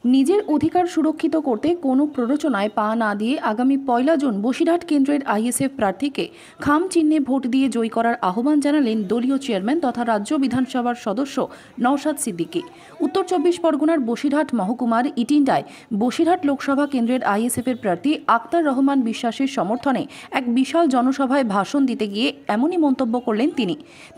নিজের অধিকার সুরক্ষিত করতে কোনো প্ররোচনায় পা না দিয়ে আগামী ১ জুন বসিরহাট কেন্দ্রের আইএসএফ প্রার্থীকে খাম চিহ্নে ভোট দিয়ে জয়ী করার আহ্বান জানালেন দলীয় চেয়ারম্যান তথা রাজ্য বিধানসভার সদস্য নওশাদ সিদ্দিকী। উত্তর ২৪ পরগনার বসিরহাট মহকুমার ইটিন্ডায় বসিরহাট লোকসভা কেন্দ্রের আইএসএফের প্রার্থী আক্তার রহমান বিশ্বাসের সমর্থনে এক বিশাল জনসভায় ভাষণ দিতে গিয়ে এমনই মন্তব্য করলেন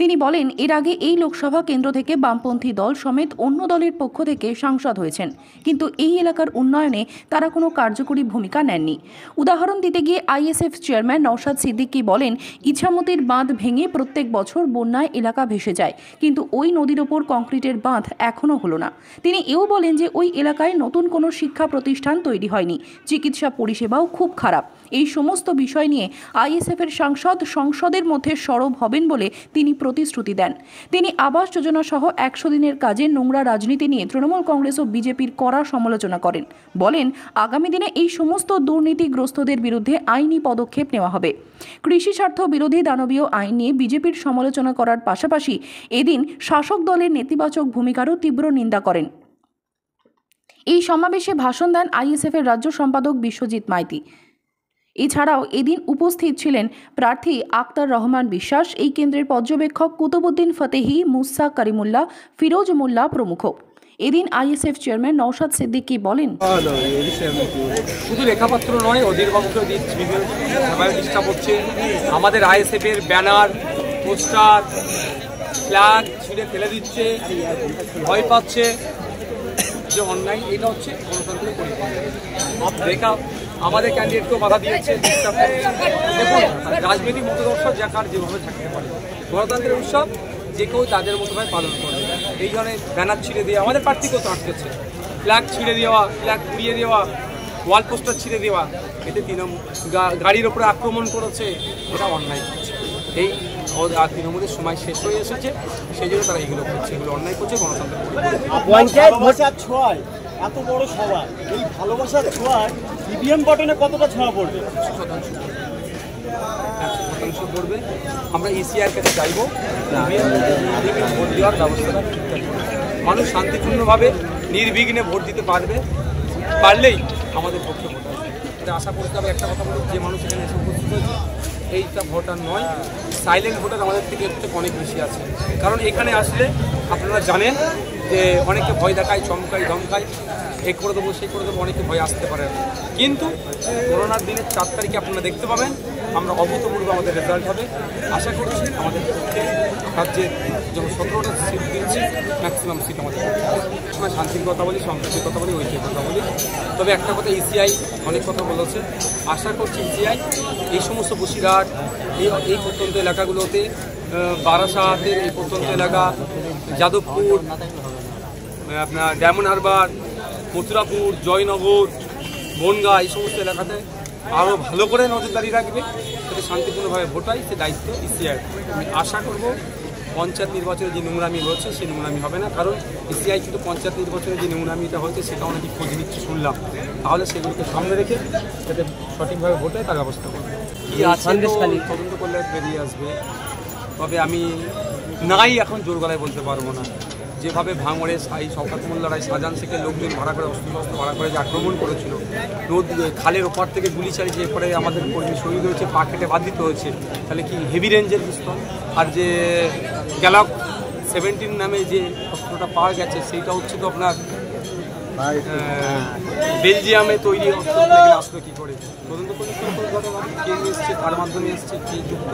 তিনি বলেন, এর আগে এই লোকসভা কেন্দ্র থেকে বামপন্থী দল সমেত অন্য দলের পক্ষ থেকে সাংসদ হয়েছেন, কিন্তু এই এলাকার উন্নয়নে তারা কোনো কার্যকরী ভূমিকা নেননি। উদাহরণ দিতে গিয়ে আইএসএফ চেয়ারম্যান নওশাদ সিদ্দিকী বলেন, ইছামতির বাঁধ ভেঙে প্রত্যেক বছর বন্যায় এলাকা ভেসে যায়, কিন্তু ওই নদীর ওপর কংক্রিটের বাঁধ এখনও হলো না। তিনি এও বলেন যে ওই এলাকায় নতুন কোনো শিক্ষা প্রতিষ্ঠান তৈরি হয়নি, চিকিৎসা পরিষেবাও খুব খারাপ। এই সমস্ত বিষয় নিয়ে আইএসএফের সাংসদ সংসদের মধ্যে সরব হবেন বলে তিনি প্রতিশ্রুতি দেন। তিনি আবাস যোজনা সহ ১০০ দিনের কাজে নোংরা রাজনীতি নিয়ে তৃণমূল কংগ্রেস ও বিজেপির কড়া সমালোচনা করেন। বলেন, আগামী দিনে এই সমস্ত দুর্নীতিগ্রস্তদের বিরুদ্ধে আইনি পদক্ষেপ নেওয়া হবে। কৃষি স্বার্থ বিরোধী দানবীয় আইন নিয়ে বিজেপির সমালোচনা করার পাশাপাশি এদিন শাসক দলের নেতিবাচক ভূমিকারও তীব্র নিন্দা করেন। এই সমাবেশে ভাষণ দেন আইএসএফের রাজ্য সম্পাদক বিশ্বজিৎ মাইতি। এছাড়াও এদিন উপস্থিত ছিলেন প্রার্থী আক্তার রহমান বিশ্বাস, এই কেন্দ্রের পর্যবেক্ষক কুতুবুদ্দিন ফতেহি, মুসা করিমুল্লাহ, ফিরোজ মোল্লা প্রমুখ। এদিন আইএসএফ চেয়ারম্যান নওশাদ সিদ্দিকী বলেন, শুধু লেখাপত্র নয়, অধীরবাবুকে ডিস্টার্ব হচ্ছে। আমাদের আইএসএফ এর ব্যানার, পোস্টার, ফ্ল্যাগ ছিঁড়ে ফেলে দিচ্ছে, ভয় পাচ্ছে যে অন্যায়। এটা হচ্ছে গণতন্ত্রের পরিপন্থী। আমাদের ক্যান্ডিডেটকেও বাধা দিয়েছে, ডিস্টার্ব করছে। দেখুন, রাজনৈতিক মতদর্শ যাকার যেভাবে থাকতে পারে, গণতন্ত্রের উৎসব যে কেউ তাদের মতোভাবে পালন করবে। এই ধরনের ব্যানার ছিঁড়ে দেওয়া, আমাদের প্রার্থীকেও তো আটকেছে, ফ্ল্যাগ ছিঁড়ে দেওয়া, ফ্ল্যাগ পুড়িয়ে দেওয়া, ওয়াল পোস্টার ছিঁড়ে দেওয়া, এতে গাড়ির ওপরে আক্রমণ করেছে, এটা অন্যায় করছে। এই তৃণমূলের সময় শেষ হয়ে এসেছে, সেই জন্য তারা এগুলো করছে, এগুলো অন্যায় করছে। গণতন্ত্রের এত বড় সভা, এই ভালোবাসার ছোঁয়ায় ইভিএম বাটনে কতটা ছোঁয়া পড়বে? 100% পড়বে। আমরা ইসিআর কাছে চাইব ভোট দেওয়ার ব্যবস্থাটা ঠিকঠাক করবে। মানুষ শান্তিপূর্ণভাবে নির্বিঘ্নে ভোট দিতে পারলেই আমাদের পক্ষে ভোট আসবে। এটা আশা করতে হবে। একটা কথা বলি, যে মানুষ এখানে এসে উপস্থিত হয়েছে এইটা ভোটার নয়, সাইলেন্ট ভোটার আমাদের থেকে অনেক বেশি আছে। কারণ এখানে আসলে আপনারা জানেন যে অনেকে ভয় দেখায়, চমকায়, ধমকায়, এই করে দেবো, সেই করে দেবো, অনেকে ভয় আসতে পারে। কিন্তু করোনার দিনের ৪ তারিখে আপনারা দেখতে পাবেন আমরা অভূতপূর্ব আমাদের রেজাল্ট হবে। আশা করছি আমাদের পক্ষে রাজ্যের যখন 17টা সিট দিচ্ছি, ম্যাক্সিমাম সিট আমাদের সময় শান্তির কথা বলি, সম্প্রীতির কথা বলি, ঐক্যের কথা বলি। তবে একটা কথা, ইসিআই অনেক কথা বলেছে। আশা করছি ইসিআই এই সমস্ত বসিরহাট, এই প্রত্যন্ত এলাকাগুলোতে, বারাসাতের এই প্রত্যন্ত এলাকা, যাদবপুর, আপনার ডায়মন্ড হারবার, মথুরাপুর, জয়নগর, বনগাঁ, এই সমস্ত এলাকাতে আরও ভালো করে নজরদারি রাখবে, যাতে শান্তিপূর্ণভাবে ভোট হয়। সে দায়িত্ব ইসিআই। আমি আশা করব পঞ্চায়েত নির্বাচনে যে নোংরামি হয়েছে সেই নোংরামি হবে না। কারণ ইসিআই কিন্তু পঞ্চায়েত নির্বাচনে যে নোংরামিটা হয়েছে সেটা অনেক খোঁজ নিচ্ছে শুনলাম। তাহলে সেগুলোকে সামনে রেখে যাতে সঠিকভাবে ভোট হয় তার ব্যবস্থা করবে। কি আছে তদন্ত করলে বেরিয়ে আসবে। তবে আমি এখন জোর গলায় বলতে পারবো না। যেভাবে ভাঙড়ে শওকত মোল্লারায় শাহজাহান শেখের লোকজন ভাড়া করে, অস্ত্র ভাড়া করে যে আক্রমণ করেছিল, খালের ওপর থেকে গুলি চালিয়ে যে পরে আমাদের কর্মী শহীদ হয়েছে, পা কেটে বাদ দিতে হয়েছে, তাহলে কি হেভি রেঞ্জের পিস্তল? আর যে গ্যালক 17 নামে যে অস্ত্রটা পাওয়া গেছে সেইটা হচ্ছে তো আপনার বেলজিয়ামে তৈরি অস্ত্র। আসলো কী করে তদন্ত করে কে এসছে, কার মাধ্যমে এসছে, কে যুক্ত।